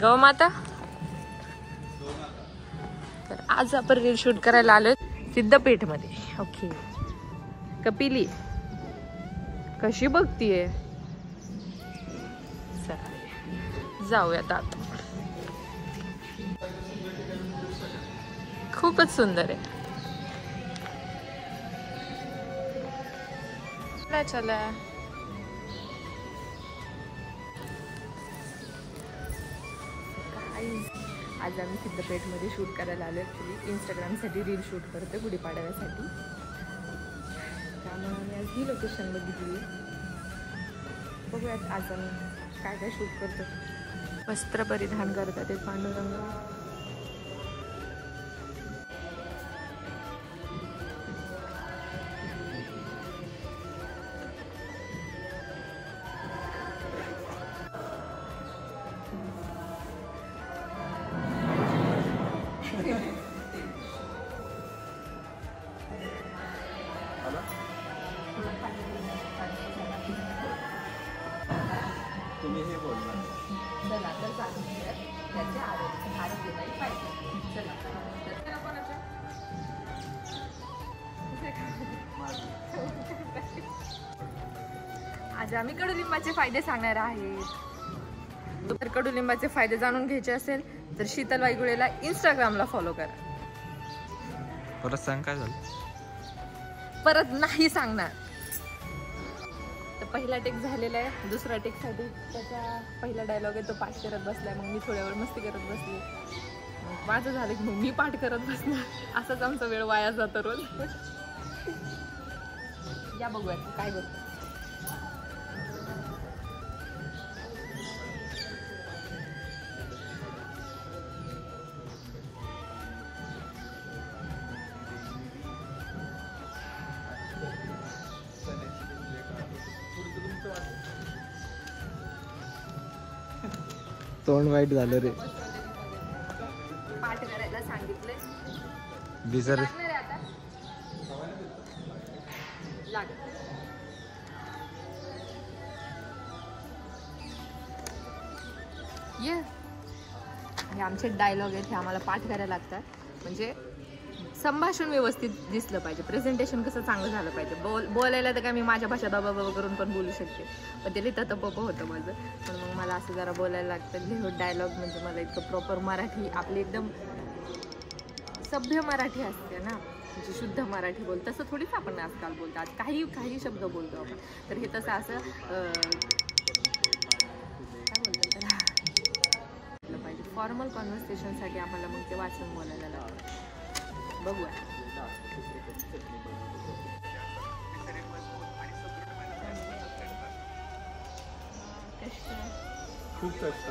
गौमाता. तर आज आपण रील शूट करायला आलोय सिद्धपेठ मध्ये. ओके. कपिली कशी बघतीये. जाऊयात आता. खूपच सुंदर आहे. चला आज आम्ही सिद्धपेठमध्ये शूट करायला आलो. ॲक्च्युली इंस्टाग्रामसाठी रील शूट करतो गुढीपाडव्यासाठी. त्यामुळे आम्ही आज ही लोकेशन बघितली. बघूयात आज आम्ही काय काय शूट करतो. वस्त्र परिधान करतात ते पांडुरंग. तुम्ही हे बोलला चला तर चालू त्याचे आरोग्य पाहिजे. चला तर कोणाच्या आज आम्ही कडुलिंबाचे फायदे सांगणार आहेत. तर कडुलिंबाचे फायदे जाणून घ्यायचे असेल तर शीतल वायगुळेला इंस्टाग्रामला फॉलो करा. परत सांग काय झालं. परत नाही सांगणार. पहिला टेक झालेला आहे. दुसरा टेक साठी त्याचा पहिला डायलॉग आहे तो पाठ करत बसलाय. मग मी थोड्या वेळ मस्ती करत बसली. माझं झालं की मग मी पाठ करत बसणार. असाच आमचा वेळ वाया जातो रोज. या बघूयात काय करतो. तोंड वाईट झालं रे. पाठ करायला सांगितलंय. बिसर आता लाग. ये हे आमचे डायलॉग आहेत. हे आम्हाला पाठ करायला लागतात. म्हणजे संभाषण व्यवस्थित दिसलं पाहिजे. प्रेझेंटेशन कसं चांगलं झालं पाहिजे. बोलायला तर काय मी माझ्या भाषेत बाबा बाबा करून पण बोलू शकते. पण ते लिहिता तर पप्पा होतं माझं. पण मग मला असं जरा बोलायला लागतं. लिहून डायलॉग म्हणजे मला इतकं प्रॉपर मराठी आपली एकदम सभ्य मराठी असते ना. म्हणजे शुद्ध मराठी बोल तसं थोडीच आपण आजकाल बोलतो. आज काही शब्द बोलतो आपण. तर हे तसं असं काय बोलतो त्याला पाहिजे. फॉर्मल कॉन्व्हर्सेशनसाठी आम्हाला मग ते वाचून बोलायला लागतं. बघूया. खूप कष्ट.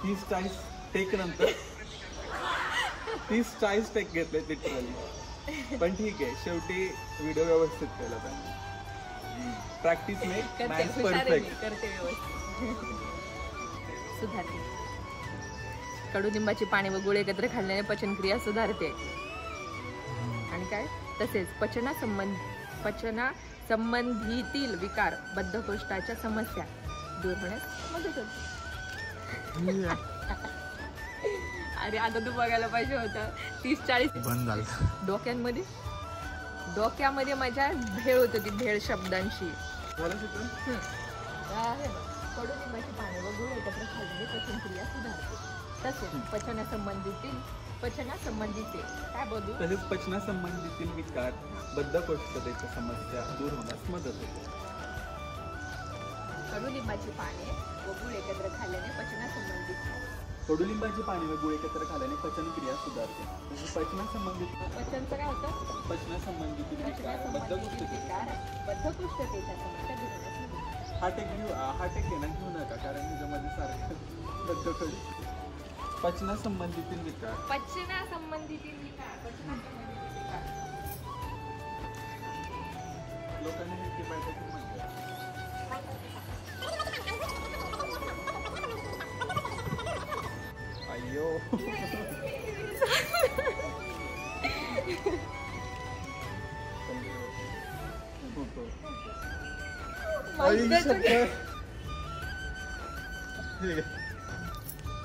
30-40 टेक नंतर 30-40 टेक घेतले लिटरली. पण ठीक आहे शेवटी व्हिडिओ व्यवस्थित केला त्यांनी. प्रॅक्टिस ने परफेक्ट करते व्यवस्थित. सुधारते. कडुलिंबाची पाने व गुळ एकत्र खाल्ल्याने पचनक्रिया सुधारते. आणि काय तसेच पचनासंबंधीतील विकार बद्धकोष्ठाच्या समस्या दूर होण्यास मदत होते. अरे आता तू बघायला पाहिजे होतं. 30-40 बंद झालं. डोक्यामध्ये माझ्या भेळ होत होती. भेळ शब्दांशी. कडुलिंबाची पाने व गुळ एकत्र खाल्ल्याने पचनक्रिया सुधारते. तसेच पचनासंबंधीचे काय बोलू. तसेच पचनासंबंधीतील विकार बद्धकोष्ठतेच्या समस्या दूर होण्यास मदत होते. कडुलिंबाची पाने व गुळ एकत्र खाल्ल्याने कडुलिंबाची पाने व गुळ एकत्र खाल्ल्याने पचनक्रिया सुधारते. तसेच पचनासंबंधित पचनचं काय होतं. पचनासंबंधीतील विकार बद्धकोष्ठतेच्या समस्या दूर होण्यास मदत. हा टेक घेऊ नका कारण ह्याच्यामध्ये सारखं पचनासंबंधीतील विकार लोकांनी हे पाहिजे म्हणजे अय्यो.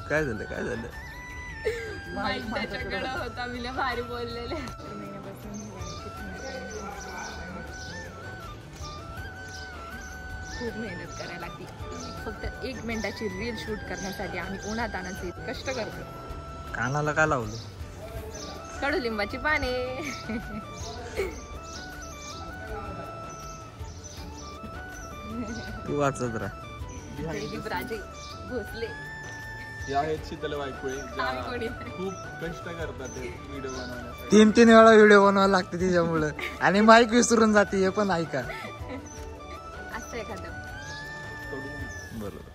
काय झालं काय झालं? त्याच्याकडे होता मी भारी बोललेले. खूप मेहनत करायला लागते. फक्त 1 मिनिटाची रील शूट करण्यासाठी आम्ही उन्हात आणायचे कष्ट करतो. कानाला काय लावलं? कडुलिंबाची पाने. तू वाचत राहा. जयदीप राजे भोसले या आहेत शीतल वायकुळे आम्ही कोणी खूप कष्ट करतात ते व्हिडिओ बनवण्यासाठी. 3 वेळा व्हिडिओ बनवायला लागते तिच्यामुळे आणि माईक विसरून जाते हे पण ऐका. असं एखादं बरोबर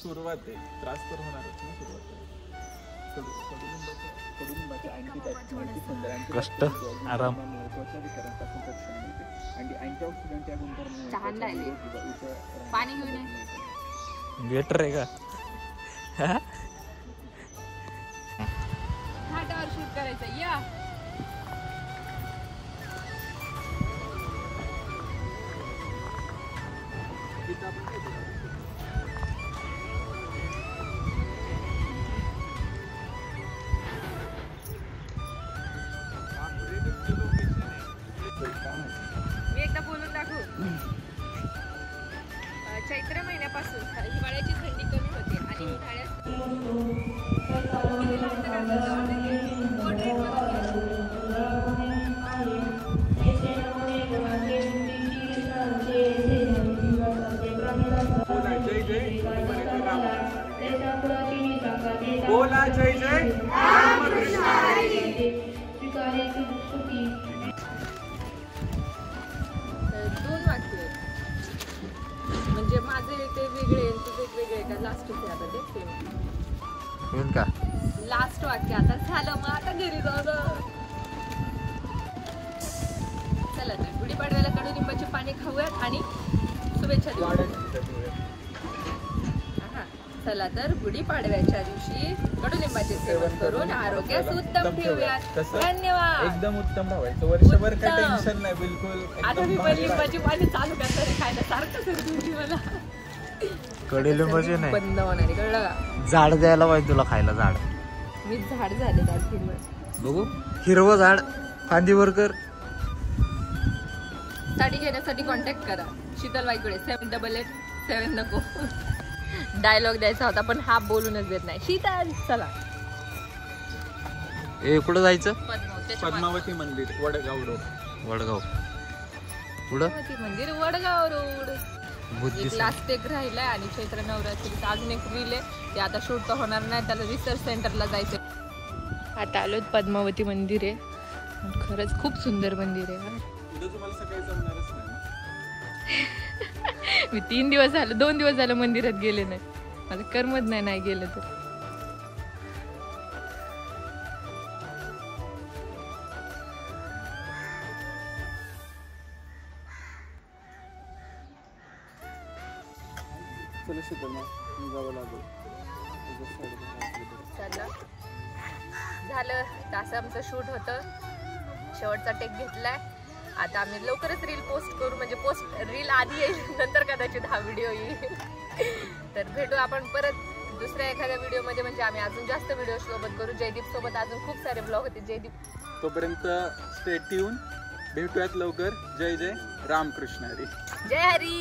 सुरुवात आहे. त्रास तर होणारच ना सुरुवात. कष्ट आराम चहा राहिले पाणी घेऊन ये. बेटर आहे का? घाटावर शूट करायचं या. मी एकदा बोलून दाखवू. चैत्र महिन्यापासून हिवाळ्याची थंडी कमी होते आणि उन्हाळ्यात बोला जय जय दोन वाक्य म्हणजे माझे ते वेगळे तुझे वेगळे का लास्ट आहे आता ते सेम होईल का? लास्ट वाक्य आता झालं मग आता घरी जाऊ. चला तर गुढीपाडव्याला कडुलिंबाची पाने खाऊयात आणि शुभेच्छा देऊ. हा, चला तर गुढीपाडव्याच्या दिवशी कडुलिंबाचे सेवन करून आरोग्यास उत्तम ठेवूयात. धन्यवाद. एकदम उत्तम राहायचं वर्षभर काय उत्तम. टेन्शन नाही बिलकुल. आता मी पण लिंबाची पाने चालू करणार खायला सारखं सर तुझी मला कडुलिंबाची नाही बंद होणार आहे कळलं का? झाड द्यायला पाहिजे तुला खायला. झाड मी झाड झाले झाड हिरवं. बघू हिरवं झाड फांदीवर कर. साडी घेण्यासाठी कॉन्टॅक्ट करा शीतल वायकुळे 7887 नको. डायलॉग द्यायचा होता पण हा बोलूनच देत नाही. शीतल चला. ए कुठं जायचं? पद्मावती मंदिर वडगाव रोड. वडगाव पुढं पद्मावती मंदिर वडगाव रोड. बुद्धी एक लास्ट एक राहिलाय आणि चैत्र नवरात्रीचा अजून एक रील आहे ते आता शूट तर होणार नाही. त्याला रिसर्च सेंटरला जायचं. आता आलो पद्मावती मंदिर आहे. खरंच खूप सुंदर मंदिर आहे. तुम्हाला सकाळी जमणारच नाही. मी 2 दिवस झालं मंदिरात गेले नाही. मला करमत नाही गेलं तर. चला शीतल जावं लागेल. झालं असं आमचं शूट होतं. शेवटचा टेक घेतलाय. आता आम्ही लवकरच रील पोस्ट करू. म्हणजे रील आधी येईल नंतर कदाचित हा व्हिडिओ येईल. तर भेटू आपण परत दुसऱ्या एखाद्या व्हिडिओ मध्ये. म्हणजे आम्ही अजून जास्त व्हिडिओ सोबत करू. जयदीप सोबत अजून खूप सारे ब्लॉग होते. जयदीप तोपर्यंत स्टे ट्यून. भेटूयात लवकर. जय जय रामकृष्ण हरी. जय हरी.